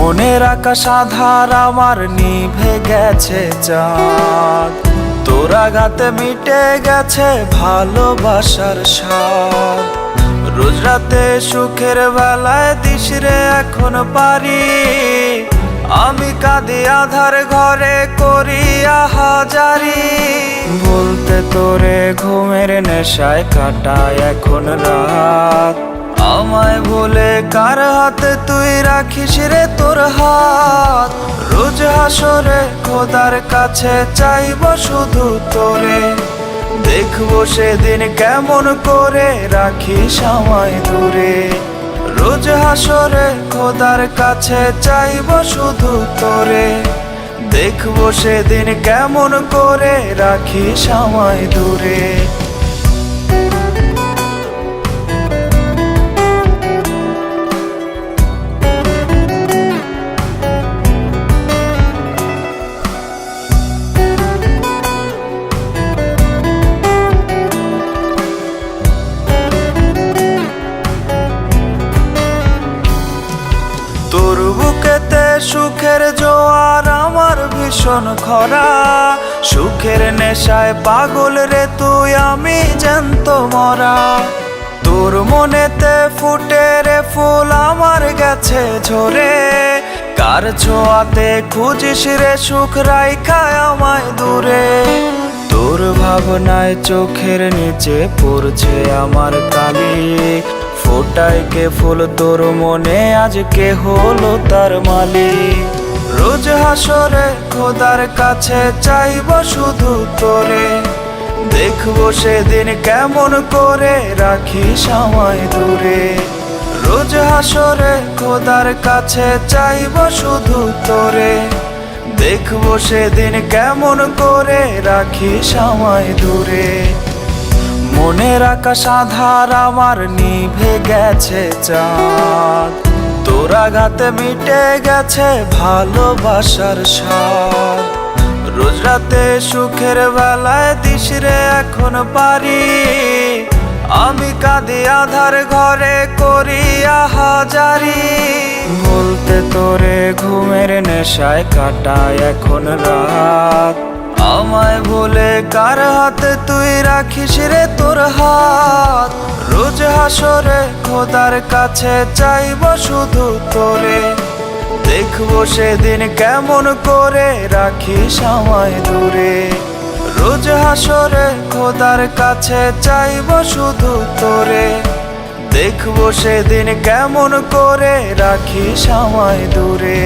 মনের আকাশ আধার আমার নিভে গেছে চাঁদ, তোর আঘাতে মিটে গেছে ভালোবাসার স্বাদ। রোজ রাতে সুখের বেলায় দিস রে এখন পারি, আমি কাঁদি আধার ঘরে করি আহাজারি। বলতে তোরে ঘুমের নেশায় কাটায় এখন রাত, আমায় ভুলে কার হাতে তুই রাখিস রে তোর হাত। রোজ হাসরে খোদার কাছে চাইব শুধু তোরে, দেখবো সেদিন কেমন করে রাখিস আমায় দূরে। রোজ হাসরে খোদার কাছে চাইব শুধু তোরে, দেখবো সেদিন কেমন করে রাখিস আমায় দূরে। তোর বুকেতে সুখের জোয়ার আমার ভীষণ খরা, সুখের নেশায় পাগল রে তুই আমি জ্যান্ত মরা। তোর মনেতে ফুটে রে ফুল আমার গেছে ঝরে, কার ছোঁয়াতে খুঁজিস রে সুখ রাইখায় আমায় দূরে। তোর ভাবনায় চোখের নিচে পড়ছে আমার কালি, ফোটায় কে ফুল তোর মনে আজকে হলো তার মালিক। রোজ হাসরে খোদার কাছে চাইব শুধু তোরে, দেখবো সেদিন কেমন করে রাখিস আমায় দূরে। রোজ হাসরে খোদার কাছে চাইব শুধু তোরে, দেখবো সেদিন কেমন করে রাখিস আমায় দূরে। মনের আকাশ আধার আমার নিভে গেছে চাঁদ, তোর আঘাতে মিটে গেছে ভালোবাসার স্বাদ। রোজ রাতে সুখের বেলায় দিস রে এখন পারি, আমি কাঁদি আধার ঘরে করি আহাজারি। বলতে তোরে ঘুমের নেশায় কাটায় এখন রাত, আমায় ভুলে কার হাতে তুই রাখিস রে তোর হাত। রোজ হাসরে খোদার কাছে চাইব শুধু তোরে, দেখবো সেদিন কেমন করে রাখিস আমায় দূরে। রোজ হাসরে খোদার কাছে চাইব শুধু তোরে, দেখবো সেদিন কেমন করে রাখিস আমায় দূরে।